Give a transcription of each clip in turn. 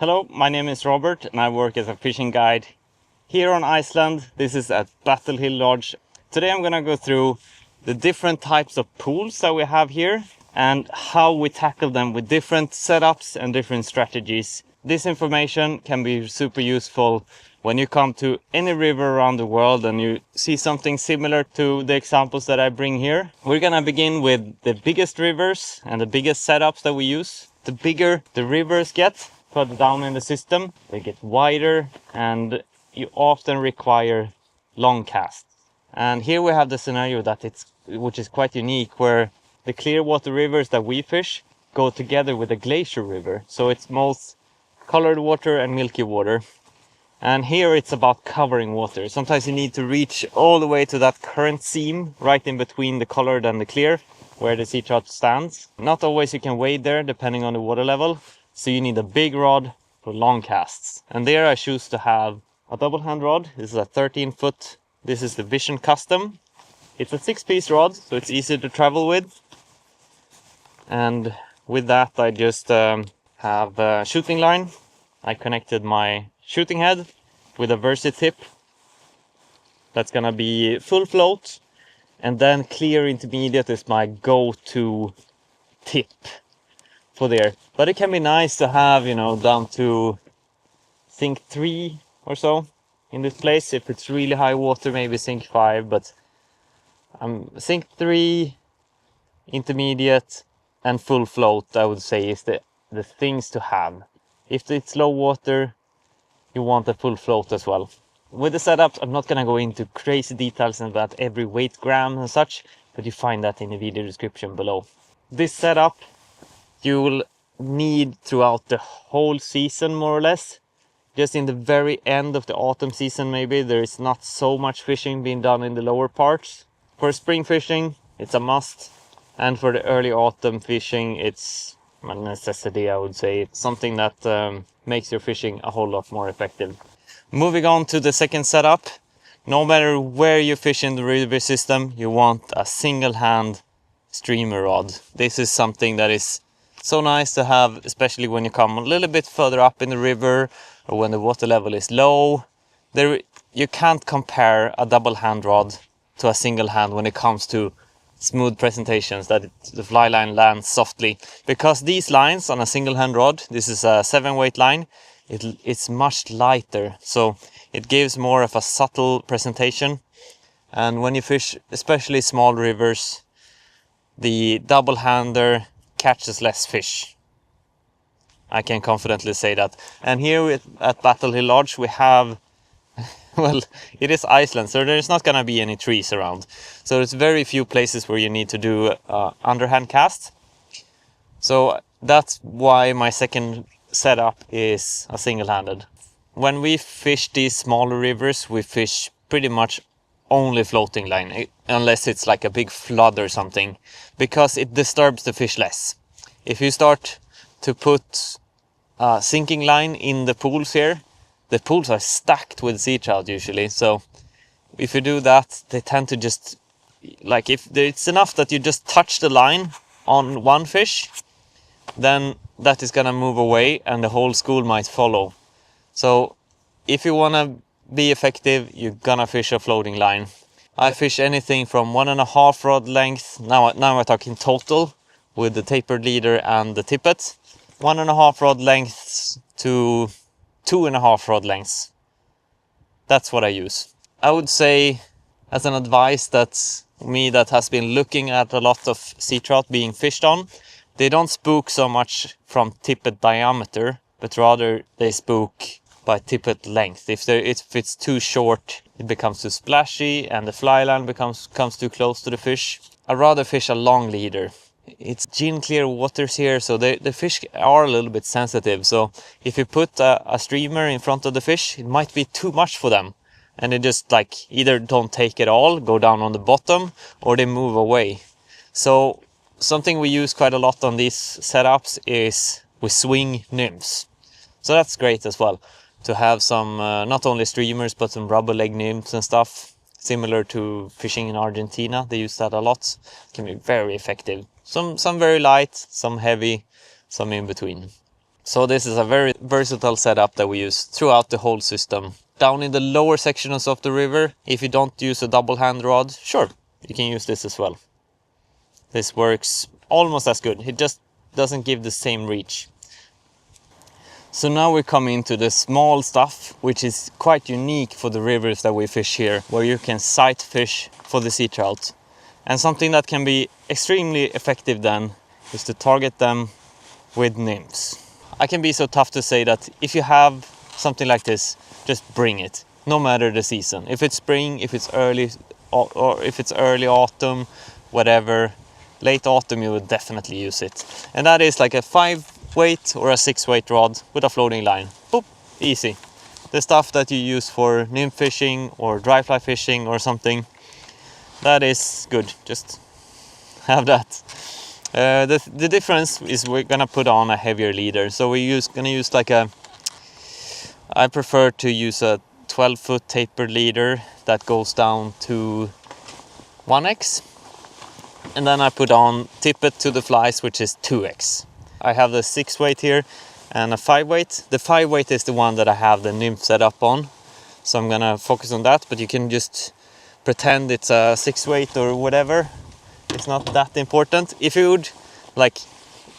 Hello, my name is Robert and I work as a fishing guide here on Iceland. This is at Battle Hill Lodge. Today I'm gonna go through the different types of pools that we have here and how we tackle them with different setups and different strategies. This information can be super useful when you come to any river around the world and you see something similar to the examples that I bring here. We're gonna begin with the biggest rivers and the biggest setups that we use. The bigger the rivers get, further down in the system, they get wider and you often require long casts. And here we have the scenario which is quite unique, where the clear water rivers that we fish go together with the glacial river. So it's most colored water and milky water. And here it's about covering water. Sometimes you need to reach all the way to that current seam right in between the colored and the clear, where the sea trout stands. Not always you can wade there depending on the water level. So you need a big rod for long casts. And there I choose to have a double hand rod. This is a 13-foot. This is the Vision Custom. It's a 6-piece rod, so it's easy to travel with. And with that I just have a shooting line. I connected my shooting head with a Versi tip. That's gonna be full float. And then clear intermediate is my go-to tip for there. But it can be nice to have, down to sink 3 or so in this place. If it's really high water, maybe sink 5, but sink 3, intermediate and full float, I would say, is the things to have. If it's low water, you want a full float as well. With the setup, I'm not gonna go into crazy details about every weight gram and such, but you find that in the video description below. This setup you will need throughout the whole season, more or less. Just in the very end of the autumn season, maybe, there is not so much fishing being done in the lower parts. For spring fishing, it's a must. And for the early autumn fishing, it's a necessity, I would say. It's something that makes your fishing a whole lot more effective. Moving on to the second setup. No matter where you fish in the river system, you want a single hand streamer rod. This is something that is so nice to have, especially when you come a little bit further up in the river or when the water level is low. You can't compare a double hand rod to a single hand when it comes to smooth presentations, that the fly line lands softly. Because these lines on a single hand rod, this is a 7-weight line, it's much lighter, so it gives more of a subtle presentation. And when you fish especially small rivers, the double hander catches less fish. I can confidently say that. And here at Battle Hill Lodge we have, well, it is Iceland, so there's not gonna be any trees around. So there's very few places where you need to do underhand cast. So that's why my second setup is a single-handed. When we fish these smaller rivers, we fish pretty much only floating line, unless it's like a big flood or something, because it disturbs the fish less. If you start to put a sinking line in the pools here, the pools are stacked with sea trout usually, so if you do that, they tend to just, like, if it's enough that you just touch the line on one fish, then that is gonna move away and the whole school might follow. So if you wanna be effective, you're gonna fish a floating line. I fish anything from 1.5 rod length, now we're talking total, with the tapered leader and the tippet, 1.5 rod lengths to 2.5 rod lengths. That's what I use. I would say, as an advice, that me that has been looking at a lot of sea trout being fished on, they don't spook so much from tippet diameter, but rather they spook by tippet length. If it's too short, it becomes too splashy and the fly line comes too close to the fish. I'd rather fish a long leader. It's gin clear waters here, so the fish are a little bit sensitive. So if you put a streamer in front of the fish, it might be too much for them. And they just either don't take it all, go down on the bottom, or they move away. So something we use quite a lot on these setups is we swing nymphs. So that's great as well, to have some, not only streamers, but some rubber leg nymphs and stuff. Similar to fishing in Argentina, they use that a lot. It can be very effective. Some very light, some heavy, some in between. So this is a very versatile setup that we use throughout the whole system. Down in the lower sections of the river, if you don't use a double hand rod, sure, you can use this as well. This works almost as good. It just doesn't give the same reach. So now we come into the small stuff, which is quite unique for the rivers that we fish here, where you can sight fish for the sea trout. And something that can be extremely effective then is to target them with nymphs. I can be so tough to say that if you have something like this, just bring it, no matter the season. If it's spring, if it's early, or if it's early autumn, whatever, late autumn, you would definitely use it. And that is like a 5-weight or a 6-weight rod with a floating line. Boop, easy. The stuff that you use for nymph fishing or dry fly fishing or something, that is good. Just have that. The difference is we're gonna put on a heavier leader. So we're gonna use like I prefer to use a 12-foot tapered leader that goes down to 1x. And then I put on tippet to the flies, which is 2x. I have the 6-weight here and a 5-weight. The 5-weight is the one that I have the nymph set up on. So I'm gonna focus on that, but you can just pretend it's a 6-weight or whatever. It's not that important. If you would like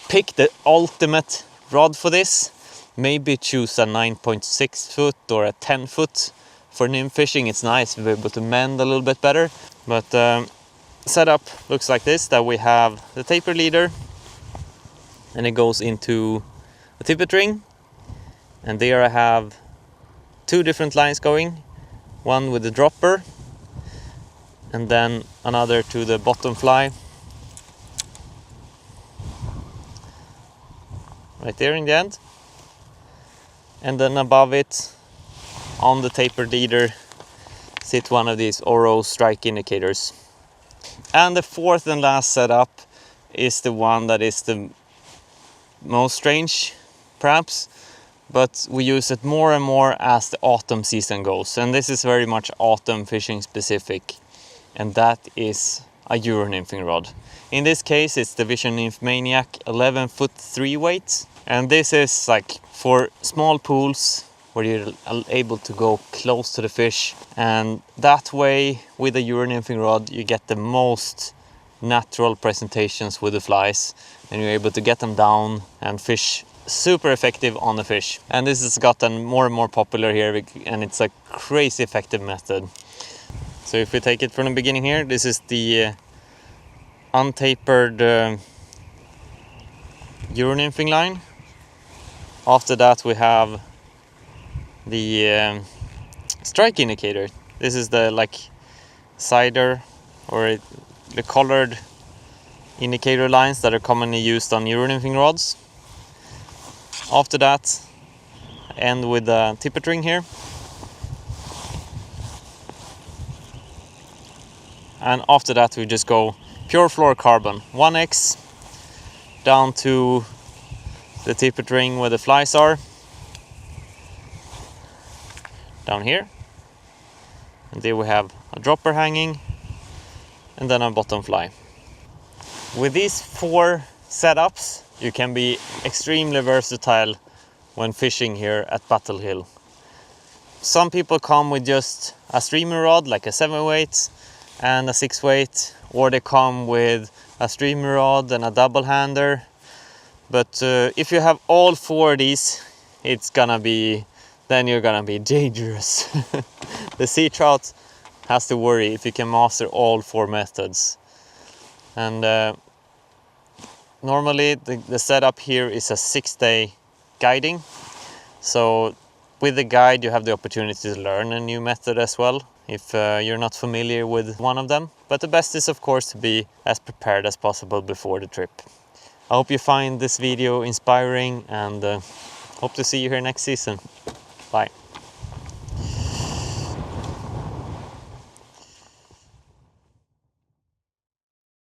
pick the ultimate rod for this, maybe choose a 9.6 foot or a 10 foot. For nymph fishing, it's nice to be able to mend a little bit better. But setup looks like this, that we have the taper leader and it goes into a tippet ring. And there I have 2 different lines going, one with the dropper and then another to the bottom fly. Right there in the end. And then above it, on the tapered leader, sit one of these Oro strike indicators. And the 4th and last setup is the one that is the most strange, perhaps, but we use it more and more as the autumn season goes. And this is very much autumn fishing specific, and that is a Euro nymphing rod. In this case, it's the Vision Nymph Maniac 11-foot 3-weight. And this is like for small pools where you're able to go close to the fish. And that way, with a Euro nymphing rod, you get the most natural presentations with the flies. And you're able to get them down and fish super effective on the fish. And this has gotten more and more popular here, and it's a crazy effective method. So if we take it from the beginning here, this is the untapered Euro nymphing line. After that we have the strike indicator. This is the like cider or the colored indicator lines that are commonly used on Euro nymphing rods. After that, I end with the tippet ring here. And after that we just go pure fluorocarbon, 1x down to the tippet ring where the flies are, down here. And there we have a dropper hanging and then a bottom fly. With these 4 setups, you can be extremely versatile when fishing here at Battle Hill. Some people come with just a streamer rod, like a 7-weight and a 6-weight, or they come with a streamer rod and a double hander. But if you have all 4 of these, then you're gonna be dangerous. The sea trout has to worry if you can master all 4 methods. And normally the setup here is a 6-day guiding. So with the guide you have the opportunity to learn a new method as well, if you're not familiar with one of them. But the best is of course to be as prepared as possible before the trip. I hope you find this video inspiring and hope to see you here next season. Bye.